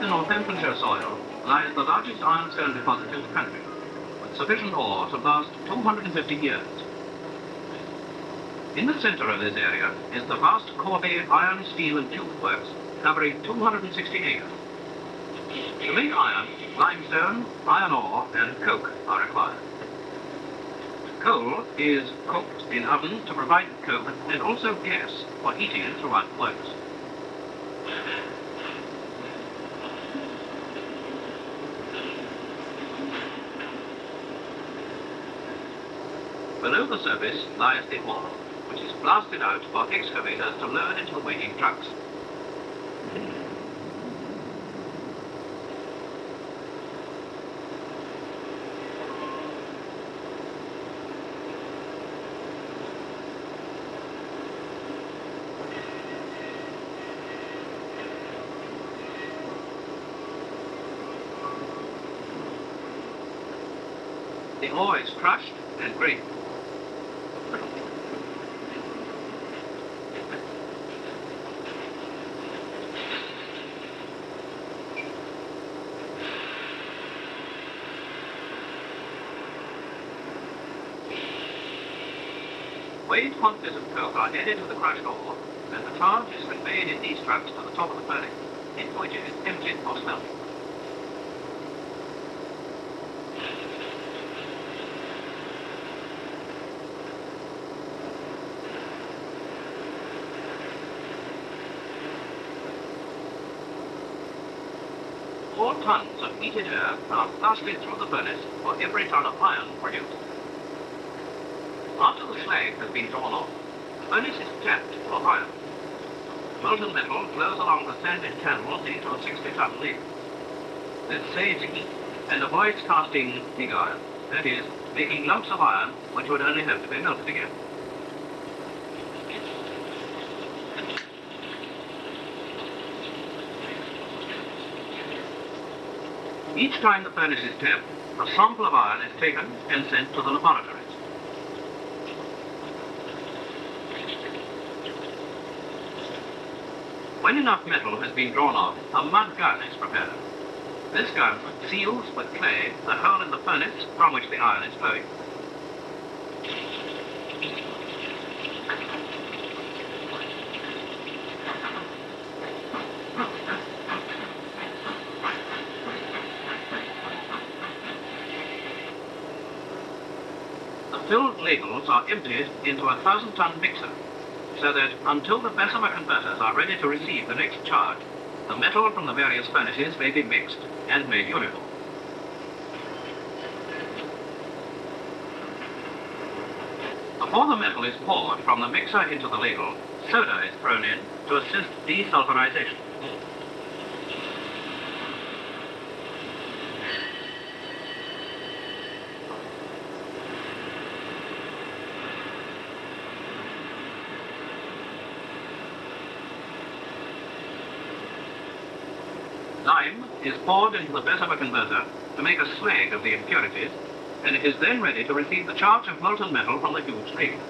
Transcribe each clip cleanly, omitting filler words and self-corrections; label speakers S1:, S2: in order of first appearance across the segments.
S1: the Northamptonshire soil lies the largest ironstone deposit in the country, with sufficient ore to last 250 years. In the centre of this area is the vast Corby iron, steel and tube works covering 260 acres. To make iron, limestone, iron ore and coke are required. Coal is cooked in ovens to provide coke and also gas for heating throughout the works. Below the surface lies the ore, which is blasted out for excavators to load into the waiting trucks. The ore is crushed and graded. Weighed quantities of coke are added to the crushed ore, and the charge is conveyed in these trucks to the top of the furnace, in which it is emptied for smelting. Four tons of heated air are blasted through the furnace for every ton of iron produced. After the slag has been drawn off, the furnace is tapped for iron. Molten metal flows along the sanded channels into a 60-ton ladle. This saves heat and avoids casting pig iron, that is, making lumps of iron which would only have to be melted again. Each time the furnace is tapped, a sample of iron is taken and sent to the laboratories. When enough metal has been drawn off, a mud gun is prepared. This gun seals with clay the hole in the furnace from which the iron is flowing. The filled ladles are emptied into a 1,000-ton mixer, so that until the Bessemer converters are ready to receive the next charge, the metal from the various furnaces may be mixed and made uniform. Before the metal is poured from the mixer into the ladle, soda is thrown in to assist desulfurization. Lime is poured into the Bessemer converter to make a slag of the impurities, and it is then ready to receive the charge of molten metal from the huge ladle.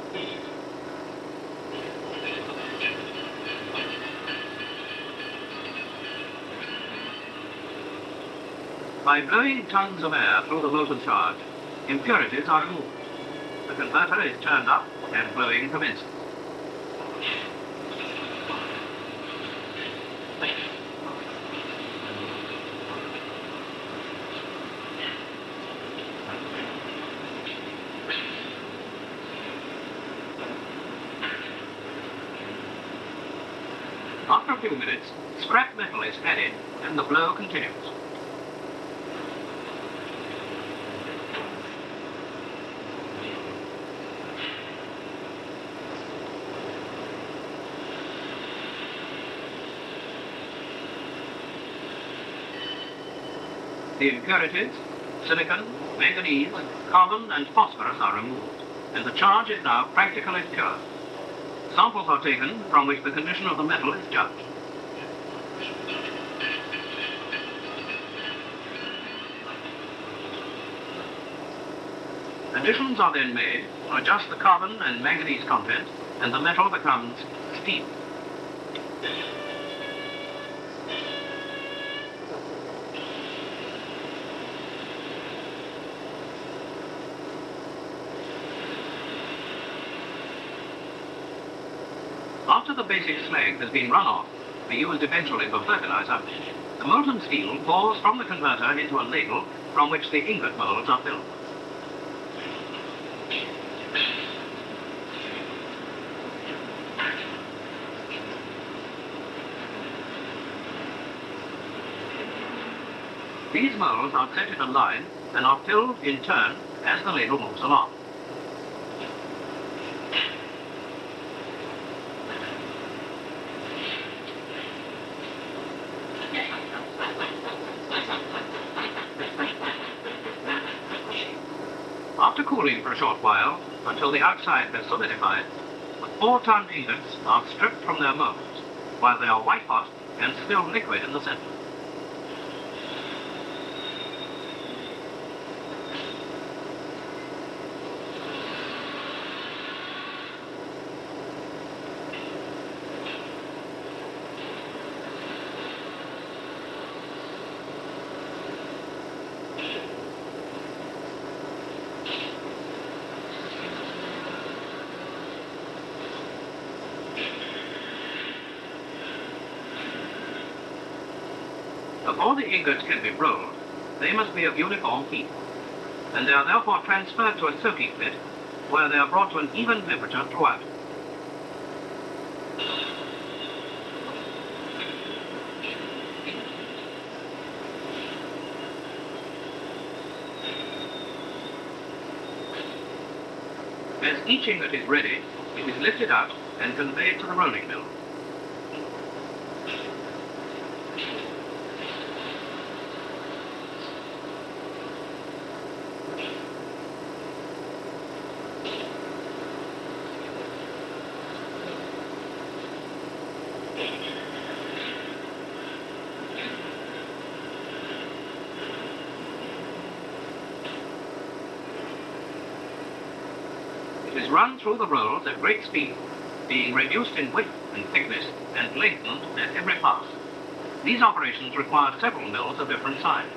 S1: By blowing tons of air through the molten charge, impurities are removed. The converter is turned up and blowing commences. After a few minutes, scrap metal is added and the blow continues. The impurities, silicon, manganese, carbon and phosphorus are removed, and the charge is now practically pure. Samples are taken from which the condition of the metal is judged. Additions are then made to adjust the carbon and manganese content, and the metal becomes steel. After the basic slag has been run off, to be used eventually for fertilizer, the molten steel pours from the converter into a ladle from which the ingot molds are filled. These molds are set in a line and are filled in turn as the ladle moves along. After cooling for a short while, until the outside has solidified, the 4-ton ingots are stripped from their molds, while they are white hot and still liquid in the center. Before the ingots can be rolled, they must be of uniform heat, and they are therefore transferred to a soaking pit, where they are brought to an even temperature throughout. As each ingot is ready, it is lifted out and conveyed to the rolling mill. It is run through the rolls at great speed, being reduced in width and thickness and lengthened at every pass. These operations require several mills of different size.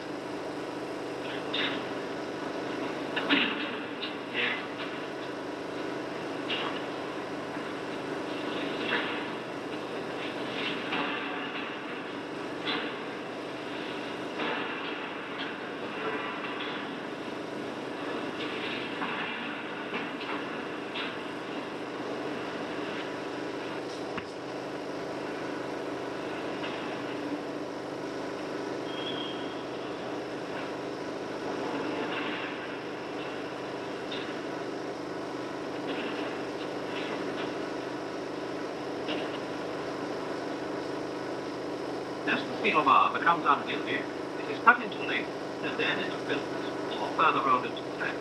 S1: As the steel bar becomes unwieldy, it is cut into length and then into filament or further rolled into threads,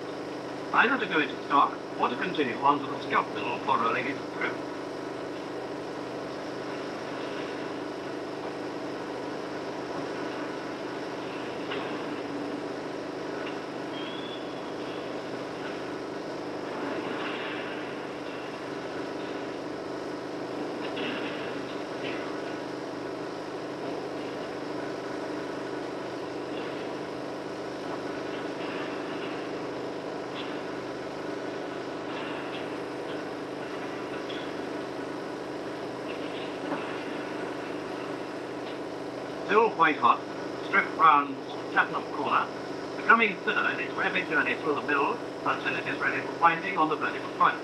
S1: either to go into stock or to continue onto the scalp mill for rolling into through. Still white hot, strip round platinum corner, becoming thinner in its rapid journey through the mill until it is ready for winding on the vertical coil.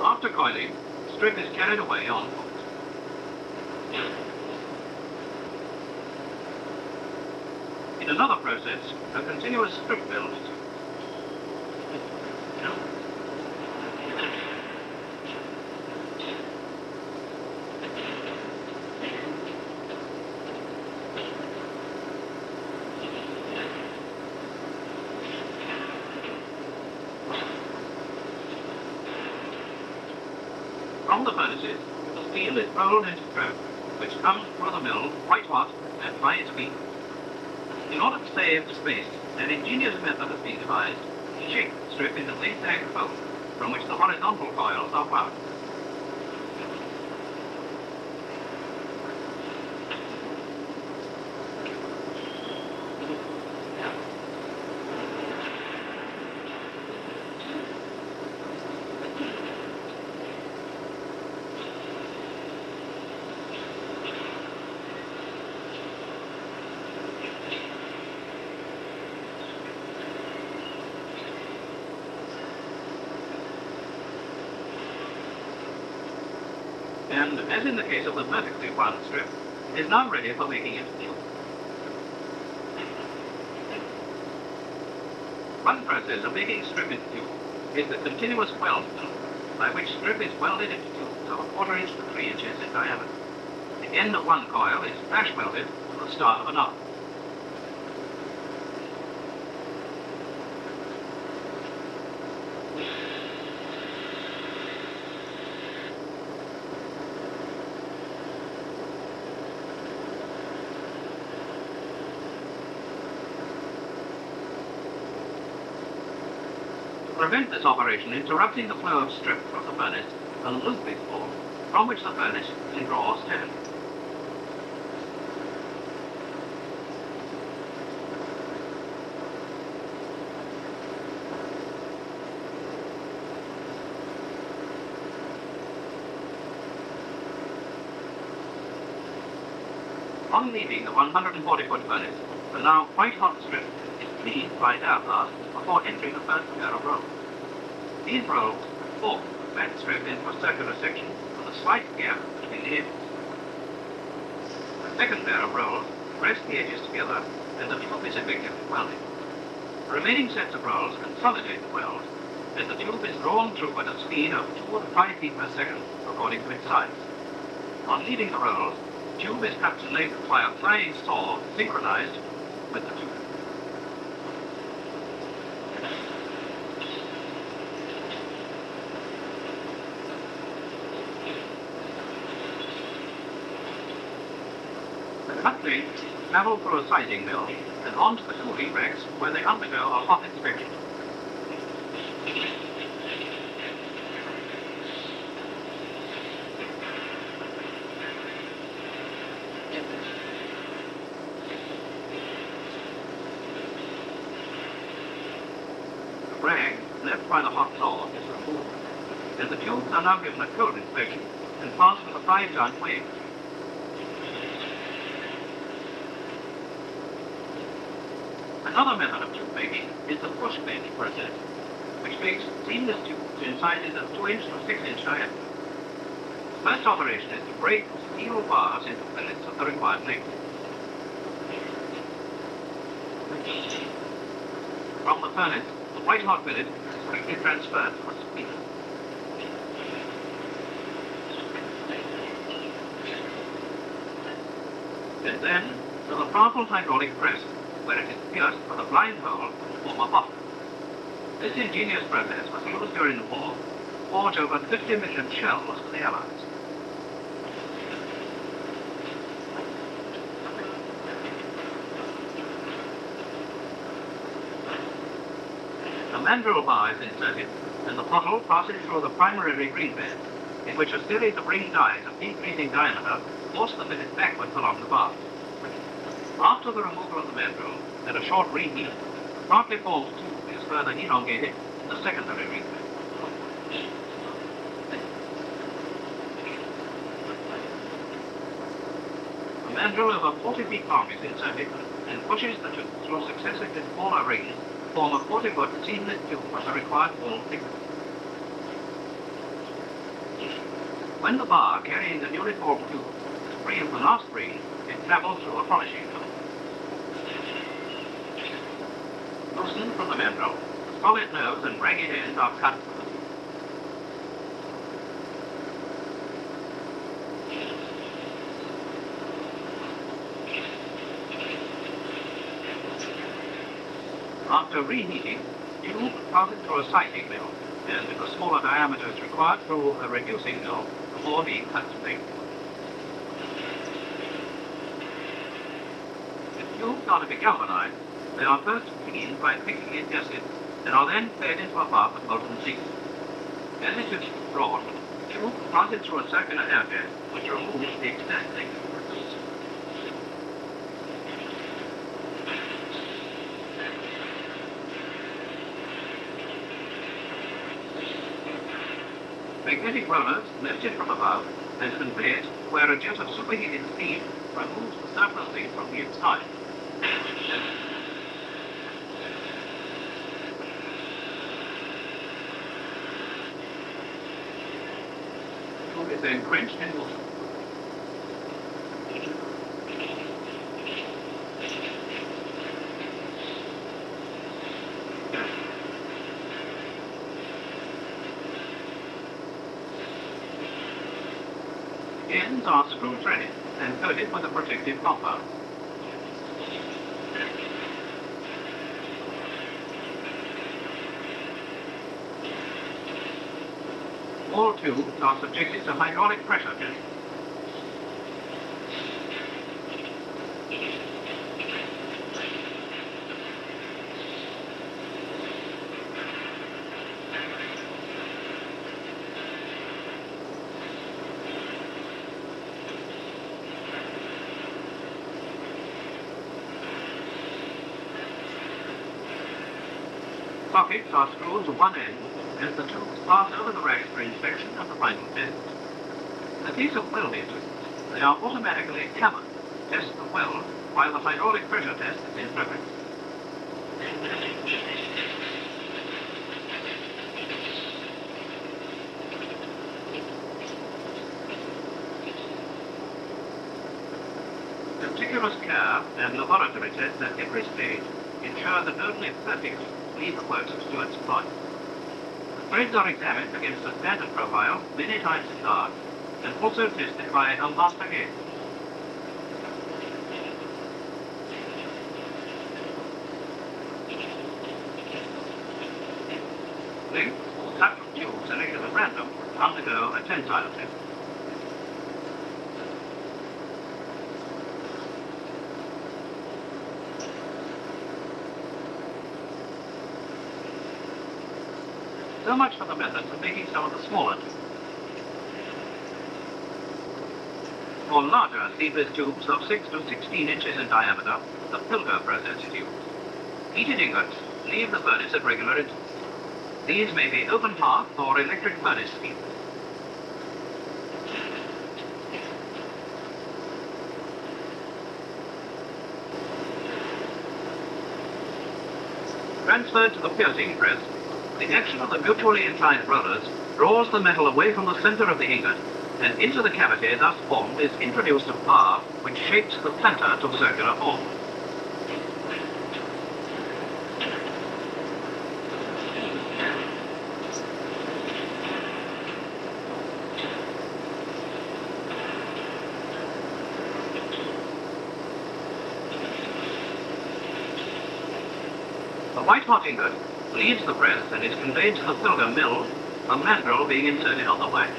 S1: After coiling, strip is carried away on hooks. In another process, a continuous strip build. From the furnaces, the steel is rolled into strip, which comes through the mill white hot at high speed. In order to save space, an ingenious method has been devised to shape the strip into zigzag folds from which the horizontal coils are wound. and as in the case of the vertically wound strip, it is now ready for making into tube. One process of making strip into tube is the continuous weld method, by which strip is welded into tubes of 1/4 inch to 3 inches in diameter. The end of one coil is flash welded to the start of another. To prevent this operation interrupting the flow of strip from the furnace, a loop is formed, from which the furnace can draw stand. On leaving the 140-foot furnace, the now quite hot strip is cleaned by air blast before entering the first pair of rolls. These rolls form the flat strip into a circular section with a slight gap between the edges. The second pair of rolls press the edges together and the tube is effectively welded. The remaining sets of rolls consolidate the weld as the tube is drawn through at a speed of 2 to 5 feet per second according to its size. On leaving the rolls, the tube is cut to length by a flying saw synchronized with the tube. The cut plates travel through a sizing mill and onto the tooling racks where they undergo a hot inspection. The rag left by the hot saw is removed, and the tubes are now given a cold inspection and passed with a 5-ton weight. Another method of tube making is the push bench process, which makes seamless tubes in sizes of 2 inch to 6 inch diameter. The first operation is to break steel bars into fillets of the required length. From the furnace, the white hot billet is quickly transferred to a speeder. And then to the powerful hydraulic press, where it is pierced with a blind hole to form a bottle. This ingenious process was used during the war to forge over 50 million shells for the Allies. A mandrel bar is inserted, and the bottle passes through the primary ring bed, in which a series of ring dies of decreasing diameter force the billet backwards along the bar. After the removal of the mandrel and a short reheat, the partly formed tube is further elongated in the secondary ring bed. A mandrel over 40 feet long is inserted and pushes the tube through successively smaller rings to form a 40-foot seamless tube of the required wall thickness. When the bar carrying the newly formed tube is free of the last ring, it travels through a polishing mill. Loosened from the mandrel, the solid nose and ragged ends are cut from the tube. After reheating, the tube passes through a sizing mill, and if a smaller diameter is required, through a reducing mill before being cut to length. If tubes are to be galvanized, they are first cleaned by picking in acid and are then fed into a bath of molten zinc. As it is drawn, the tube passes through a circular air jet which removes the excess zinc. Magnetic rollers lifted from above and conveyed where a jet of superheated steam removes the surplus zinc from the inside. is then quenched in water. Ends are screw-threaded and coated with a protective copper. All tubes are subjected to hydraulic pressure test. Sockets are screwed to one end, and the tubes pass over the racks for inspection and the final test. In the case of welding tubes, they are automatically hammered to test the weld while the hydraulic pressure test is in progress. Meticulous care and laboratory tests at every stage ensure that only perfect leave the works of Stewarts and Lloyds. The threads are examined against a standard profile many times enlarged and also tested by a master gauge. Length or cut of tube selected at random undergo a tensile test. So much for the methods of making some of the smaller tubes. For larger seedless tubes of 6 to 16 inches in diameter, the filter process is used. Heated ingots leave the furnace at regular intervals. These may be open hearth or electric furnace feed. Transferred to the piercing press, the action of the mutually inclined rollers draws the metal away from the center of the ingot, and into the cavity thus formed is introduced a bar which shapes the planter to circular form. The white-hot ingot leaves the press and is conveyed to the filter mill, a mandrel being inserted on the wax.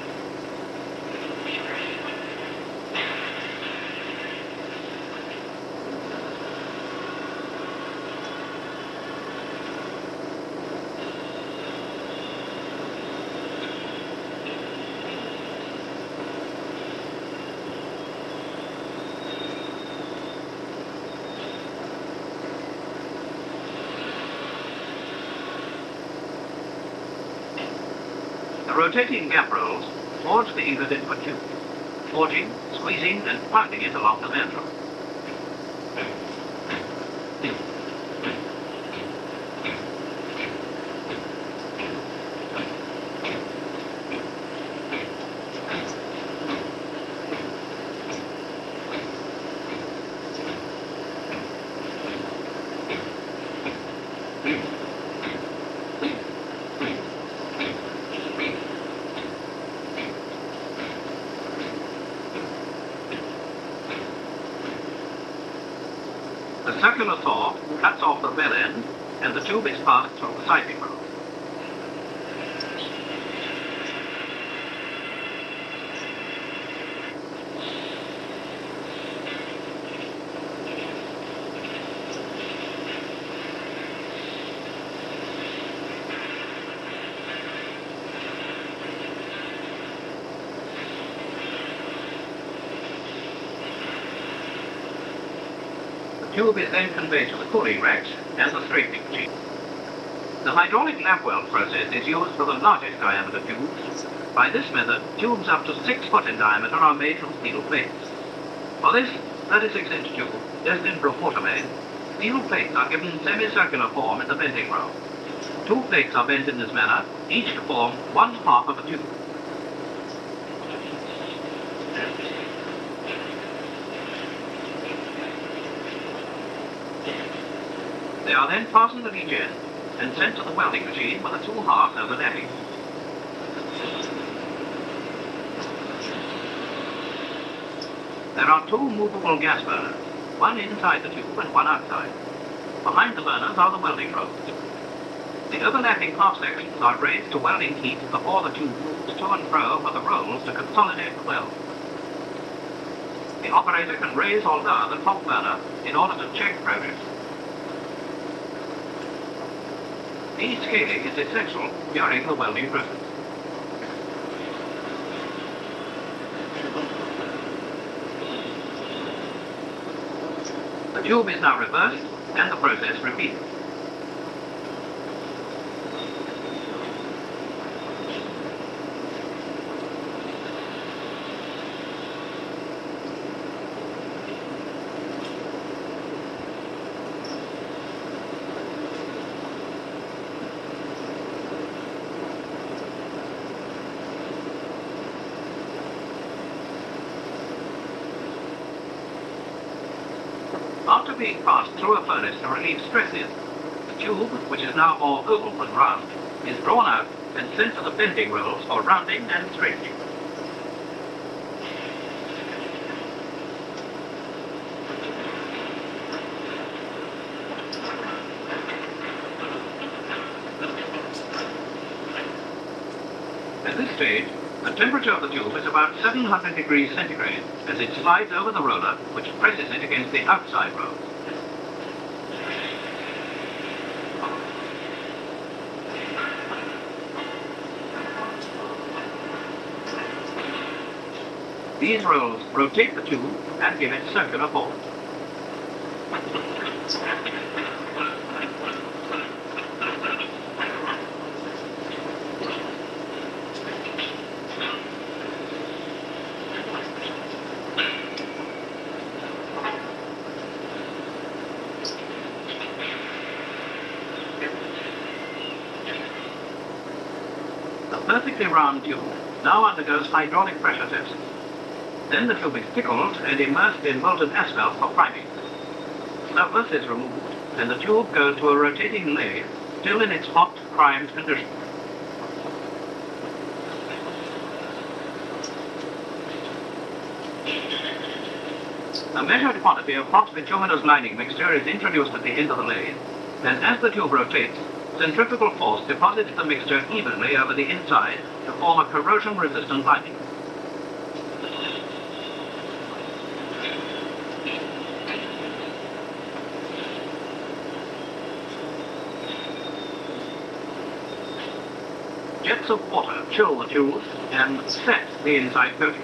S1: The rotating gap rolls forge the ingot into a tube, forging, squeezing, and pounding it along the mandrel. The circular saw cuts off the bell end, and the tube is passed through the siping roll. The tube is then conveyed to the cooling racks and the straightening machine. The hydraulic lap weld process is used for the largest diameter tubes. By this method, tubes up to 6 foot in diameter are made from steel plates. For this 36-inch tube, destined for a water main, steel plates are given semicircular form in the bending row. 2 plates are bent in this manner, each to form one half of a tube. They are then fastened at each end and sent to the welding machine with the two halves overlapping. There are two movable gas burners, one inside the tube and one outside. Behind the burners are the welding rolls. The overlapping half sections are raised to welding heat before the tube moves to and fro for the rolls to consolidate the weld. The operator can raise or lower the top burner in order to check progress. De-scaling is essential during the welding process. The tube is now reversed and the process repeated. After being passed through a furnace to relieve stresses, the tube, which is now more oval than round, is drawn out and sent to the bending rolls for rounding and straightening. At this stage, the temperature of the tube is about 700 degrees centigrade as it slides over the roller, which presses it against the outside roll. These rolls rotate the tube and give it circular form. The perfectly round tube now undergoes hydraulic pressure tests. Then the tube is pickled and immersed in molten asphalt for priming. Surface is removed and the tube goes to a rotating lathe, still in its hot, primed condition. A measured quantity of hot bituminous lining mixture is introduced at the end of the lathe, and as the tube rotates, centrifugal force deposits the mixture evenly over the inside to form a corrosion-resistant lining. Jets of water chill the tubes and set the inside coating.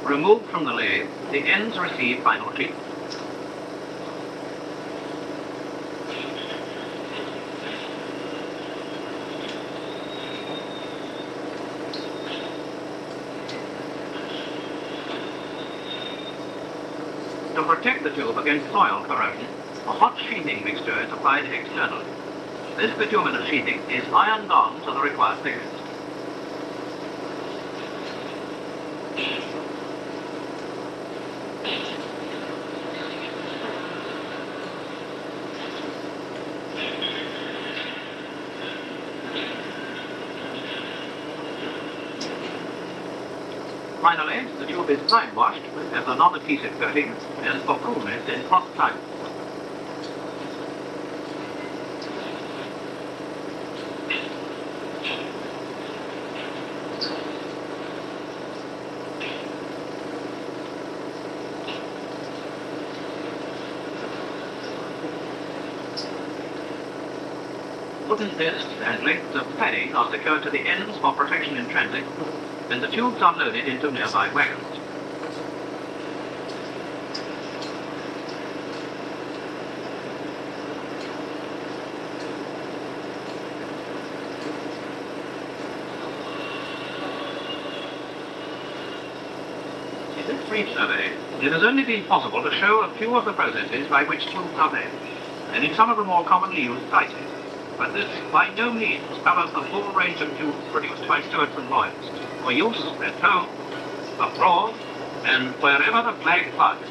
S1: Removed from the lathe, the ends receive final treatment. To protect the tube against soil corrosion, a hot sheathing mixture is applied externally. This bituminous sheathing is ironed on to the required thickness. Finally, the tube is time washed as a non-adhesive coating and for coolness in hot time. Wooden discs and lengths of padding are secured to the ends for protection in transit, and the tubes are loaded into nearby wagons. In this brief survey, it has only been possible to show a few of the processes by which tubes are made, and in some of the more commonly used sizes. but this by no means covers the full range of tubes produced by Stewarts and Lloyds for use at home, abroad, and wherever the flag flies.